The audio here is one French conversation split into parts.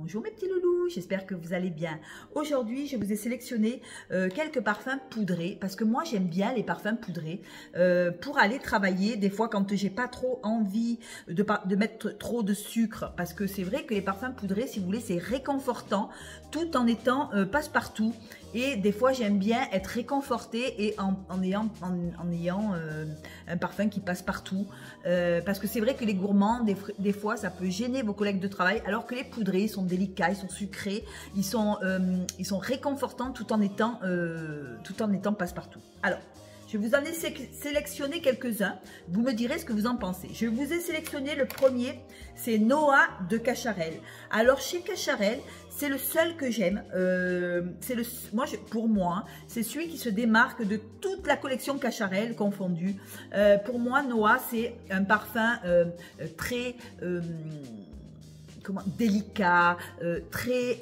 Bonjour mes petits loulous, j'espère que vous allez bien. Aujourd'hui, je vous ai sélectionné quelques parfums poudrés parce que moi j'aime bien les parfums poudrés pour aller travailler des fois quand j'ai pas trop envie de mettre trop de sucre, parce que c'est vrai que les parfums poudrés, si vous voulez, c'est réconfortant tout en étant passe-partout. Et des fois, j'aime bien être réconfortée et en ayant un parfum qui passe partout. Parce que c'est vrai que les gourmands, des fois, ça peut gêner vos collègues de travail, alors que les poudrés, ils sont délicats, ils sont sucrés, ils sont réconfortants tout en étant passe-partout. Alors, je vous en ai sélectionné quelques-uns. Vous me direz ce que vous en pensez. Je vous ai sélectionné le premier, c'est Noah de Cacharel. Alors, chez Cacharel, c'est le seul que j'aime. Pour moi, c'est celui qui se démarque de toute la collection Cacharel confondue. Pour moi, Noah, c'est un parfum très... délicat, très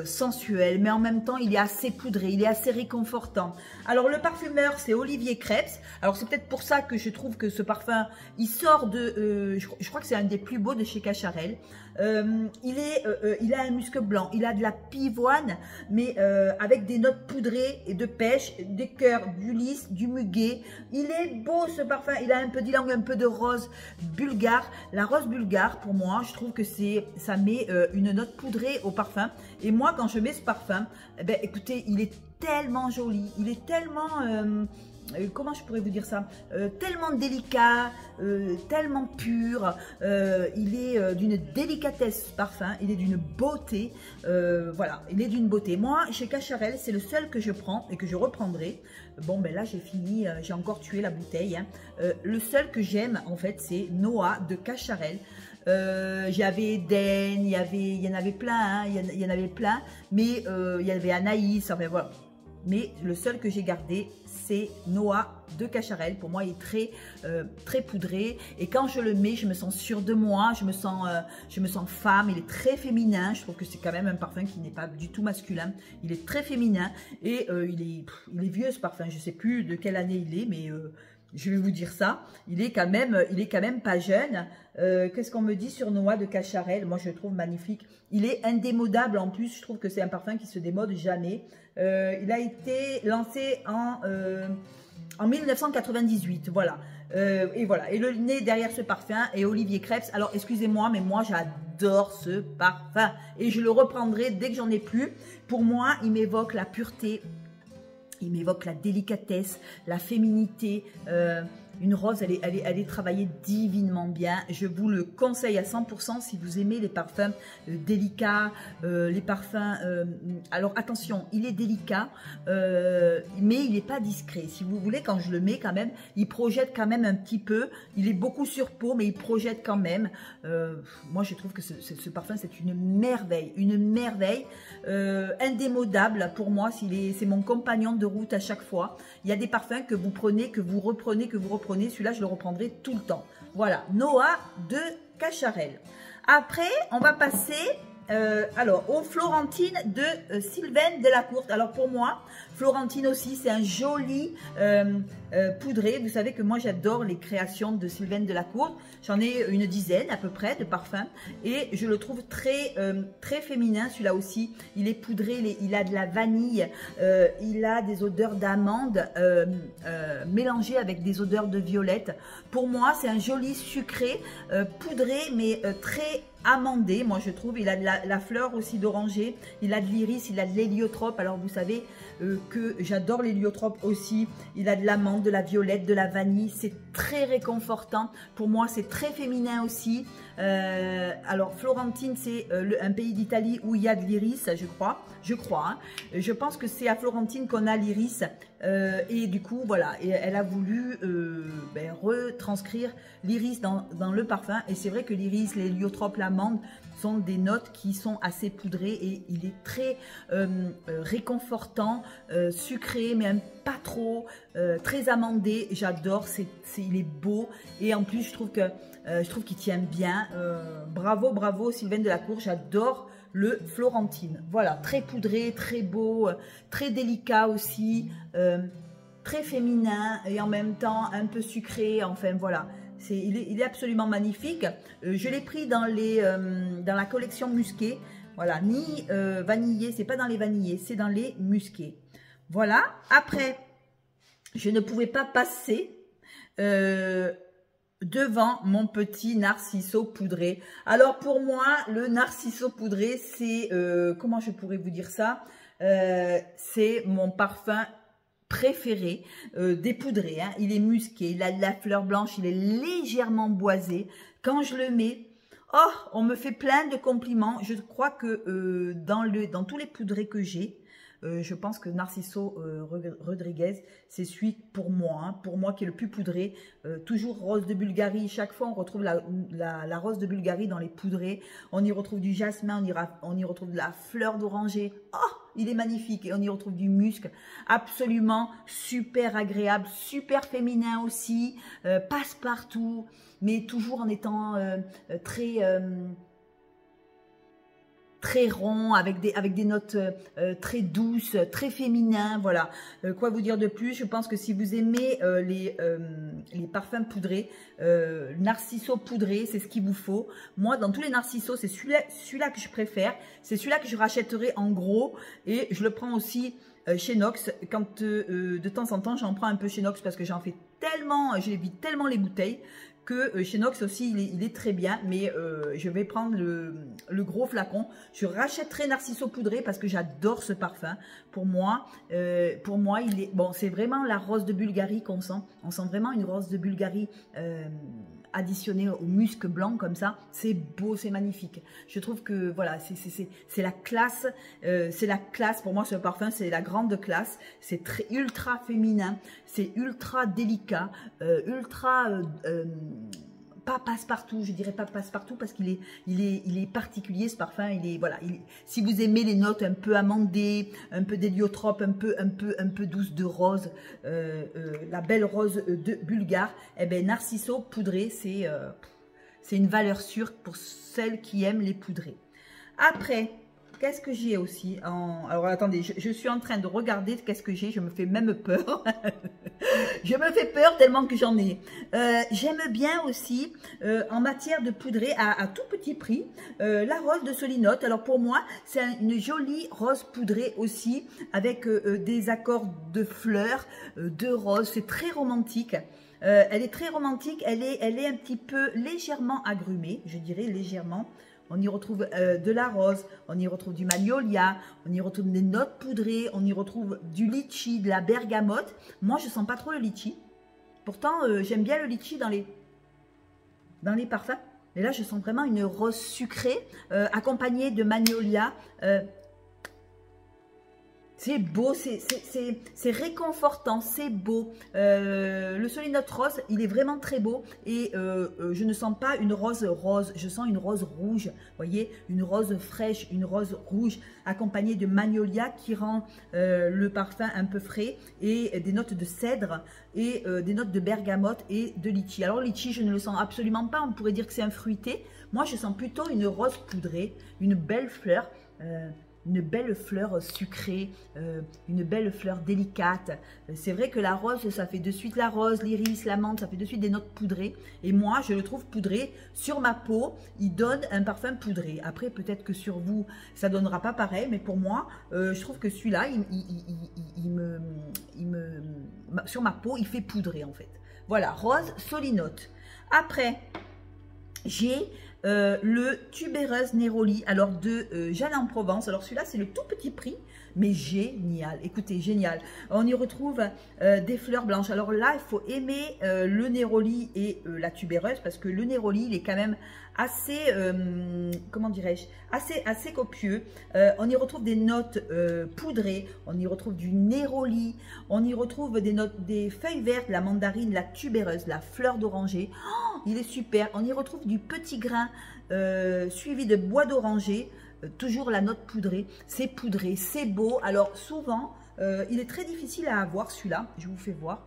sensuel, mais en même temps il est assez poudré, il est assez réconfortant. Alors le parfumeur, c'est Olivier Krebs. Alors c'est peut-être pour ça que je trouve que ce parfum, il sort de, je crois que c'est un des plus beaux de chez Cacharel. Il a un musc blanc, il a de la pivoine, mais avec des notes poudrées et de pêche, des cœurs, du lys, du muguet. Il est beau ce parfum, il a un peu d'ylang, un peu de rose bulgare. La rose bulgare, pour moi, je trouve que ça met une note poudrée au parfum. Et moi, quand je mets ce parfum, eh ben, écoutez, il est tellement joli, il est tellement... comment je pourrais vous dire ça, tellement délicat, tellement pur, il est d'une délicatesse ce parfum, il est d'une beauté, voilà, il est d'une beauté. Moi, chez Cacharel, c'est le seul que je prends et que je reprendrai. Bon, ben là, j'ai fini, j'ai encore tué la bouteille. Hein. Le seul que j'aime, en fait, c'est Noah de Cacharel. J'avais Eden, il y en avait plein, hein, il y en avait plein, mais il y avait Anaïs, enfin voilà. Mais le seul que j'ai gardé, c'est Noah de Cacharel. Pour moi, il est très poudré. Et quand je le mets, je me sens sûre de moi. Je me sens femme. Il est très féminin. Je trouve que c'est quand même un parfum qui n'est pas du tout masculin. Il est très féminin. Et il est vieux ce parfum. Je ne sais plus de quelle année il est, mais... je vais vous dire ça, il est quand même pas jeune. Qu'est-ce qu'on me dit sur Noah de Cacharel? Moi, je le trouve magnifique. Il est indémodable en plus. Je trouve que c'est un parfum qui se démode jamais. Il a été lancé en 1998. Voilà. Et voilà. Et le nez derrière ce parfum est Olivier Krebs. Alors, excusez-moi, mais moi, j'adore ce parfum. Et je le reprendrai dès que j'en ai plus. Pour moi, il m'évoque la pureté. Il m'évoque la délicatesse, la féminité. Une rose, elle est travaillée divinement bien. Je vous le conseille à 100% si vous aimez les parfums délicats, les parfums... alors attention, il est délicat, mais il n'est pas discret. Si vous voulez, quand je le mets quand même, il projette quand même un petit peu. Il est beaucoup sur peau, mais il projette quand même. Moi, je trouve que ce parfum, c'est une merveille. Une merveille indémodable pour moi. C'est mon compagnon de route à chaque fois. Il y a des parfums que vous prenez, que vous reprenez, que vous reprenez. Celui-là, je le reprendrai tout le temps. Voilà, Noah de Cacharel. Après, on va passer alors aux Florentine de Sylvaine Delacourte. Alors pour moi, Florentine aussi, c'est un joli poudré. Vous savez que moi, j'adore les créations de Sylvaine Delacourte. J'en ai une dizaine à peu près de parfums. Et je le trouve très féminin, celui-là aussi. Il est poudré, il a de la vanille. Il a des odeurs d'amande mélangées avec des odeurs de violette. Pour moi, c'est un joli sucré, poudré, mais très amandé, moi je trouve. Il a de la fleur aussi d'oranger, il a de l'iris, il a de l'héliotrope. Alors vous savez que j'adore l'héliotrope aussi. Il a de l'amande, de la violette, de la vanille. C'est très réconfortant. Pour moi, c'est très féminin aussi. Alors Florentine, c'est un pays d'Italie où il y a de l'iris, je crois. Hein. Je pense que c'est à Florentine qu'on a l'iris. Et du coup, voilà, et elle a voulu retranscrire l'iris dans le parfum. Et c'est vrai que l'iris, l'héliotrope, l'amande sont des notes qui sont assez poudrées et il est très réconfortant, sucré, mais pas trop, très amandé. J'adore, il est beau et en plus je trouve qu'il tient bien. Bravo, bravo Sylvaine Delacourte, j'adore le Florentine. Voilà, très poudré, très beau, très délicat aussi, très féminin et en même temps un peu sucré. Enfin voilà, il est absolument magnifique. Je l'ai pris dans la collection musquée. Voilà, ni vanillé, c'est pas dans les vanillés, c'est dans les musqués. Voilà, après, je ne pouvais pas passer devant mon petit narciso poudré. Alors pour moi, le narciso poudré, c'est, comment je pourrais vous dire ça, c'est mon parfum préféré, dépoudré, hein. Il est musqué, il a de la fleur blanche, il est légèrement boisé. Quand je le mets, oh, on me fait plein de compliments. Je crois que dans tous les poudrés que j'ai, je pense que Narciso Rodriguez, c'est celui pour moi qui est le plus poudré. Toujours rose de Bulgarie, chaque fois on retrouve la rose de Bulgarie dans les poudrés. On y retrouve du jasmin, on y retrouve de la fleur d'oranger. Oh, il est magnifique. Et on y retrouve du musc, absolument super agréable, super féminin aussi, passe-partout, mais toujours en étant très rond, avec des notes très douces, très féminins, voilà. Quoi vous dire de plus? Je pense que si vous aimez les parfums poudrés, Narciso poudré, c'est ce qu'il vous faut. Moi, dans tous les Narciso, c'est celui-là que je préfère. C'est celui-là que je rachèterai en gros, et je le prends aussi chez Nox. Quand de temps en temps, j'en prends un peu chez Nox parce que j'en fais tellement, j'évite tellement les bouteilles, que chez Nox aussi il est très bien, mais je vais prendre le gros flacon. Je rachèterai Narciso poudré parce que j'adore ce parfum. Pour moi il est bon, c'est vraiment la rose de Bulgarie qu'on sent. On sent vraiment une rose de Bulgarie additionnée au musc blanc comme ça. C'est beau, c'est magnifique. Je trouve que voilà, c'est la classe, pour moi ce parfum, c'est la grande classe. C'est ultra féminin, c'est ultra délicat, ultra pas passe-partout, je dirais pas passe-partout parce qu'il est particulier ce parfum. Si vous aimez les notes un peu amandées, un peu d'héliotrope, un peu douce de rose, la belle rose de Bulgare, eh ben Narciso poudré, c'est une valeur sûre pour celles qui aiment les poudrés. Après, qu'est-ce que j'ai aussi Alors attendez, je suis en train de regarder qu'est-ce que j'ai, je me fais même peur. Je me fais peur tellement que j'en ai. J'aime bien aussi, en matière de poudré, à tout petit prix, la rose de Solinote. Alors pour moi, c'est une jolie rose poudrée aussi, avec des accords de fleurs, de rose. C'est très romantique. Elle est très romantique, elle est un petit peu légèrement agrumée, je dirais légèrement. On y retrouve de la rose, on y retrouve du magnolia, on y retrouve des notes poudrées, on y retrouve du litchi, de la bergamote. Moi, je sens pas trop le litchi. Pourtant, j'aime bien le litchi dans les parfums. Et là, je sens vraiment une rose sucrée, accompagnée de magnolia. C'est beau, c'est réconfortant, c'est beau. Le Solinote rose, il est vraiment très beau. Et je ne sens pas une rose rose, je sens une rose rouge. Vous voyez, une rose fraîche, une rose rouge, accompagnée de magnolia qui rend le parfum un peu frais. Et des notes de cèdre et des notes de bergamote et de litchi. Alors litchi, je ne le sens absolument pas, on pourrait dire que c'est un fruité. Moi, je sens plutôt une rose poudrée, une belle fleur. Une belle fleur sucrée, une belle fleur délicate. C'est vrai que la rose, ça fait de suite la rose, l'iris, la menthe, ça fait de suite des notes poudrées. Et moi, je le trouve poudré sur ma peau. Il donne un parfum poudré. Après, peut-être que sur vous, ça ne donnera pas pareil. Mais pour moi, je trouve que celui-là, sur ma peau, il fait poudrer en fait. Voilà, rose Solinote. Après, j'ai le tubéreuse Neroli, alors de Jeanne en Provence. Alors celui-là, c'est le tout petit prix, mais génial. Écoutez, génial. On y retrouve des fleurs blanches. Alors là, il faut aimer le Neroli et la tubéreuse, parce que le Neroli, il est quand même assez, comment dirais-je, assez copieux. On y retrouve des notes poudrées, on y retrouve du Neroli, on y retrouve des feuilles vertes, la mandarine, la tubéreuse, la fleur d'oranger. Oh, il est super. On y retrouve du petit grain suivi de bois d'oranger. Toujours la note poudrée, c'est beau. Alors souvent, il est très difficile à avoir celui-là, je vous fais voir.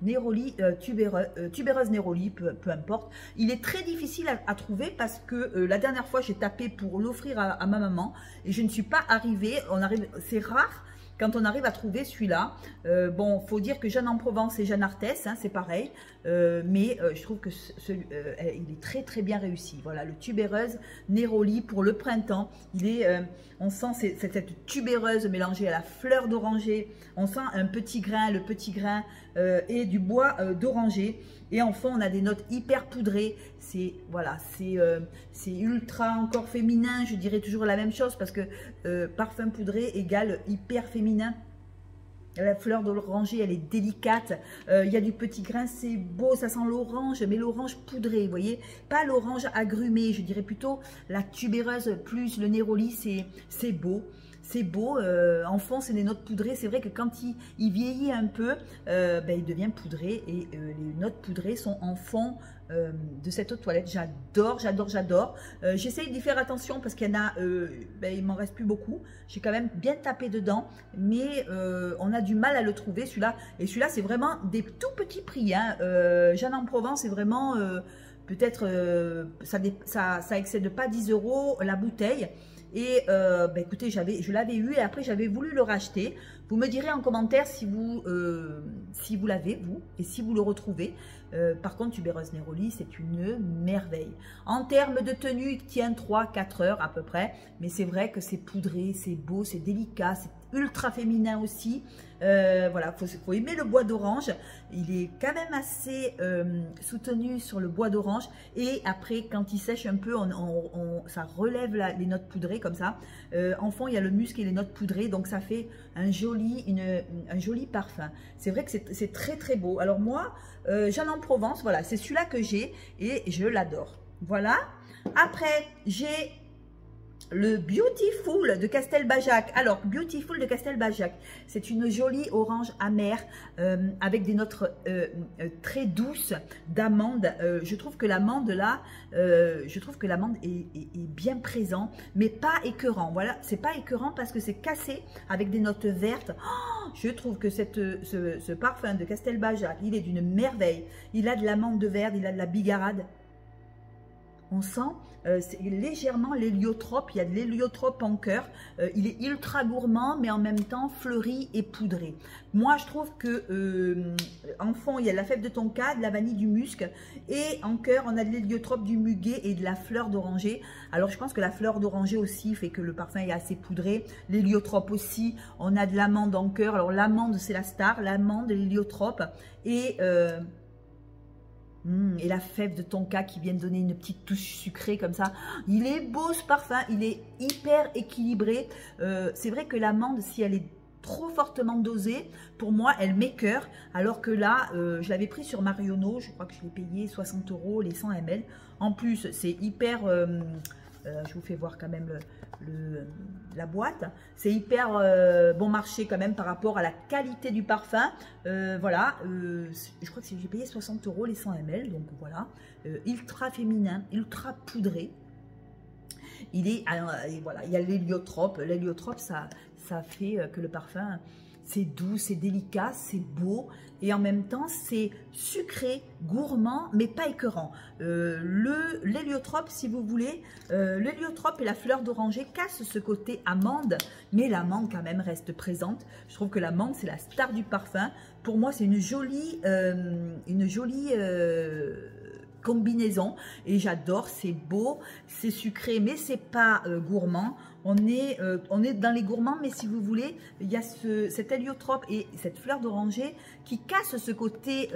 Neroli, tubéreuse Neroli, peu importe. Il est très difficile à trouver parce que la dernière fois, j'ai tapé pour l'offrir à ma maman et je ne suis pas arrivée. C'est rare quand on arrive à trouver celui-là. Bon, faut dire que Jeanne en Provence et Jeanne Arthès, hein, c'est pareil, mais je trouve que il est très très bien réussi. Voilà, le tubéreuse Neroli pour le printemps. Il est, on sent cette tubéreuse mélangée à la fleur d'oranger. On sent un petit grain, le petit grain et du bois d'oranger. Et en fond, on a des notes hyper poudrées. C'est voilà, c'est ultra encore féminin. Je dirais toujours la même chose parce que parfum poudré égale hyper féminin. La fleur d'oranger, elle est délicate. Il y a du petit grain, c'est beau. Ça sent l'orange, mais l'orange poudré, vous voyez. Pas l'orange agrumé, je dirais plutôt la tubéreuse plus le Neroli, c'est beau. C'est beau, en fond c'est des notes poudrées, c'est vrai que quand il vieillit un peu, il devient poudré et les notes poudrées sont en fond de cette eau de toilette. J'adore, j'adore, j'adore. J'essaye d'y faire attention parce qu'il y en a, il m'en reste plus beaucoup. J'ai quand même bien tapé dedans, mais on a du mal à le trouver celui-là. Et celui-là c'est vraiment des tout petits prix, hein. Jeanne en Provence c'est vraiment, peut-être, ça excède pas 10 € la bouteille. Et écoutez, je l'avais eu et après j'avais voulu le racheter. Vous me direz en commentaire si vous l'avez, vous, et si vous le retrouvez. Par contre, tubéreuse Neroli, c'est une merveille. En termes de tenue, il tient 3-4 heures à peu près. Mais c'est vrai que c'est poudré, c'est beau, c'est délicat, c'est ultra féminin aussi. Voilà, faut aimer le bois d'orange. Il est quand même assez soutenu sur le bois d'orange. Et après, quand il sèche un peu, ça relève les notes poudrées comme ça. En fond, il y a le musc et les notes poudrées. Donc, ça fait un joli parfum. C'est vrai que c'est très, très beau. Alors moi, Jeanne en Provence, voilà, c'est celui-là que j'ai et je l'adore. Voilà. Après, j'ai le Beautiful de Castelbajac. Alors, Beautiful de Castelbajac, c'est une jolie orange amère avec des notes très douces d'amande. Je trouve que l'amande là, est bien présent, mais pas écœurant. Voilà, c'est pas écœurant parce que c'est cassé avec des notes vertes. Oh, je trouve que ce parfum de Castelbajac, il est d'une merveille. Il a de l'amande verte, il a de la bigarade. On sent légèrement l'héliotrope, il y a de l'héliotrope en cœur, il est ultra gourmand mais en même temps fleuri et poudré. Moi je trouve que en fond il y a de la fève de tonka, de la vanille, du musc et en cœur on a de l'héliotrope, du muguet et de la fleur d'oranger. Alors je pense que la fleur d'oranger aussi fait que le parfum est assez poudré, l'héliotrope aussi, on a de l'amande en cœur. Alors l'amande c'est la star, l'amande, l'héliotrope et la fève de tonka qui vient de donner une petite touche sucrée comme ça. Il est beau ce parfum, il est hyper équilibré. C'est vrai que l'amande, si elle est trop fortement dosée, pour moi, elle m'écœure. Alors que là, je l'avais pris sur Marionneau, je crois que je l'ai payé 60 € les 100 ml. En plus, c'est hyper... je vous fais voir quand même la boîte. C'est hyper bon marché quand même par rapport à la qualité du parfum. Voilà, je crois que j'ai payé 60 € les 100 ml. Donc voilà, ultra féminin, ultra poudré. Il est, voilà, il y a l'héliotrope. L'héliotrope, ça fait que le parfum, c'est doux, c'est délicat, c'est beau et en même temps c'est sucré, gourmand mais pas écœurant. L'héliotrope, si vous voulez, l'héliotrope et la fleur d'oranger cassent ce côté amande, mais l'amande quand même reste présente. Je trouve que l'amande c'est la star du parfum. Pour moi c'est une jolie combinaison et j'adore, c'est beau, c'est sucré mais c'est pas gourmand. On est dans les gourmands, mais si vous voulez, il y a cet héliotrope et cette fleur d'oranger qui casse ce côté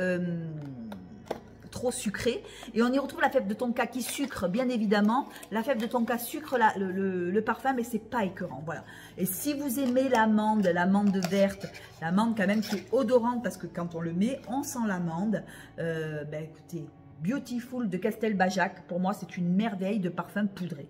trop sucré. Et on y retrouve la fève de tonka qui sucre, bien évidemment. La fève de tonka sucre le parfum, mais c'est pas écœurant. Voilà. Et si vous aimez l'amande verte, l'amande quand même qui est odorante, parce que quand on le met, on sent l'amande. Écoutez, Beautiful de Castelbajac, pour moi, c'est une merveille de parfum poudré.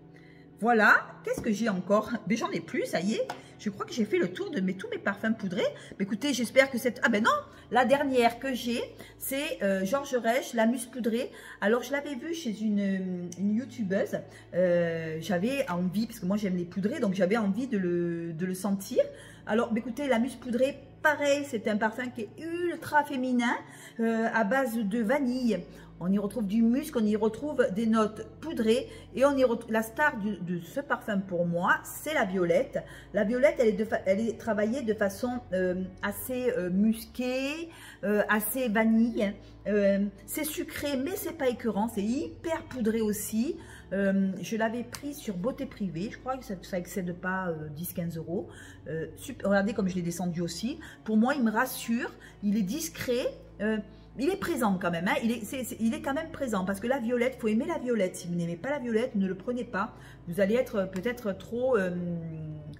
Voilà, qu'est-ce que j'ai encore? Mais j'en ai plus, ça y est. Je crois que j'ai fait le tour de tous mes parfums poudrés. Mais écoutez, j'espère que cette... Ah ben non, la dernière que j'ai, c'est Georges Rech, la mousse poudrée. Alors, je l'avais vue chez une youtubeuse. J'avais envie, parce que moi j'aime les poudrés, donc j'avais envie de le sentir. Alors, écoutez, la mousse poudrée, pareil, c'est un parfum qui est ultra féminin, à base de vanille. on y retrouve du musc, on y retrouve des notes poudrées et on y retrouve la star de ce parfum pour moi, c'est la violette. La violette, elle est travaillée de façon assez musquée, assez vanille. C'est sucré, mais c'est pas écœurant, c'est hyper poudré aussi. Je l'avais pris sur Beauté Privée, je crois que ça excède pas 10-15 euros. Regardez comme je l'ai descendu aussi. Pour moi, il me rassure, il est discret. Il est présent quand même, hein. Il est quand même présent parce que la violette, il faut aimer la violette. Si vous n'aimez pas la violette, ne le prenez pas. Vous allez être peut-être trop...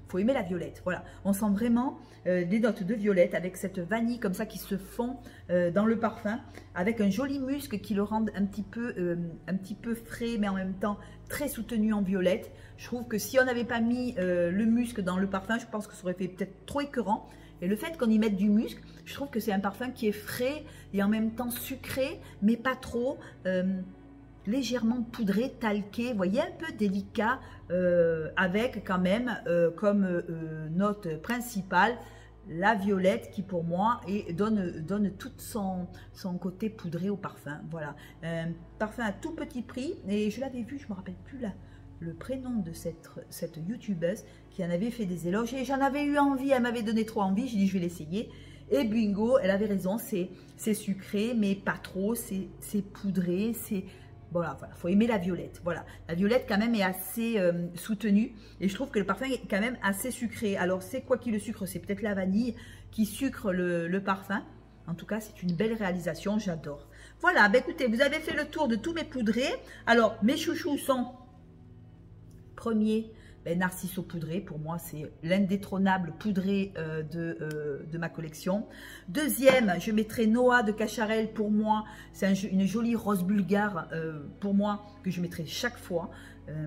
faut aimer la violette, voilà. On sent vraiment des notes de violette avec cette vanille comme ça qui se fond dans le parfum, avec un joli musc qui le rend un petit peu frais, mais en même temps très soutenu en violette. Je trouve que si on n'avait pas mis le musc dans le parfum, je pense que ça aurait fait peut-être trop écœurant. Et le fait qu'on y mette du musc, je trouve que c'est un parfum qui est frais et en même temps sucré, mais pas trop, légèrement poudré, talqué, vous voyez, un peu délicat, avec quand même comme note principale la violette qui pour moi donne tout son côté poudré au parfum. Voilà, un parfum à tout petit prix et je l'avais vu, je ne me rappelle plus là. Le prénom de cette youtubeuse qui en avait fait des éloges et j'en avais eu envie, elle m'avait donné trop envie, j'ai dit je vais l'essayer et bingo, elle avait raison, c'est sucré mais pas trop, c'est poudré, c'est voilà, faut aimer la violette, voilà, la violette quand même est assez soutenue et je trouve que le parfum est quand même assez sucré. Alors c'est quoi qui le sucre? C'est peut-être la vanille qui sucre le parfum. En tout cas, c'est une belle réalisation, j'adore. Voilà, ben écoutez, vous avez fait le tour de tous mes poudrés. Alors mes chouchous sont... Premier, Narciso poudré, pour moi c'est l'indétrônable poudré de ma collection. Deuxième, je mettrai Noah de Cacharel, pour moi c'est une jolie rose bulgare pour moi que je mettrai chaque fois.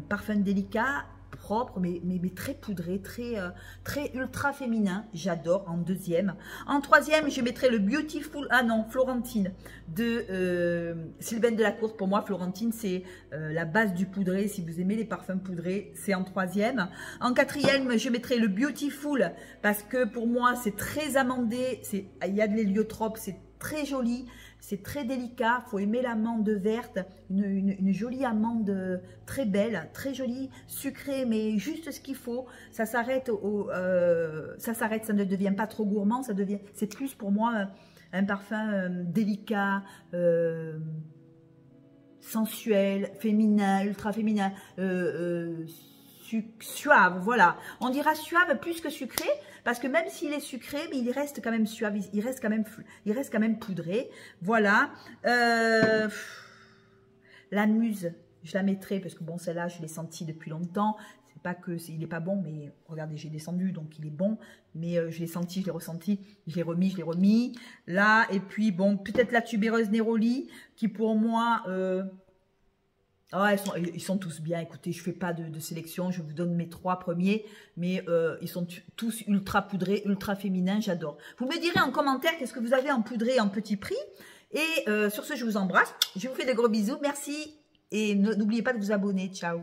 Parfum délicat, propre mais très poudré, très ultra féminin, j'adore. En deuxième. En troisième, je mettrai le Beautiful, Florentine de Sylvaine Delacour. Pour moi Florentine c'est la base du poudré, si vous aimez les parfums poudrés c'est en troisième. En quatrième, je mettrai le Beautiful parce que pour moi c'est très amandé, il y a de l'héliotrope, c'est très joli, c'est très délicat, il faut aimer l'amande verte, une jolie amande très belle, très jolie, sucrée, mais juste ce qu'il faut. Ça s'arrête, ça ne devient pas trop gourmand, c'est plus pour moi un parfum délicat, sensuel, féminin, ultra féminin, suave, voilà. On dira suave plus que sucré, parce que même s'il est sucré, mais il reste quand même suave, il reste quand même poudré. Voilà. La muse, je la mettrai, parce que bon, celle-là, je l'ai sentie depuis longtemps. C'est pas que il n'est pas bon, mais regardez, j'ai descendu, donc il est bon. Mais je l'ai senti, je l'ai ressenti, je l'ai remis. Là, et puis bon, peut-être la tubéreuse Neroli, qui pour moi... ils sont tous bien. Écoutez, je ne fais pas de sélection. Je vous donne mes 3 premiers. Mais ils sont tous ultra poudrés, ultra féminins. J'adore. Vous me direz en commentaire qu'est-ce que vous avez en poudré en petit prix. Et sur ce, je vous embrasse. Je vous fais de gros bisous. Merci. Et n'oubliez pas de vous abonner. Ciao.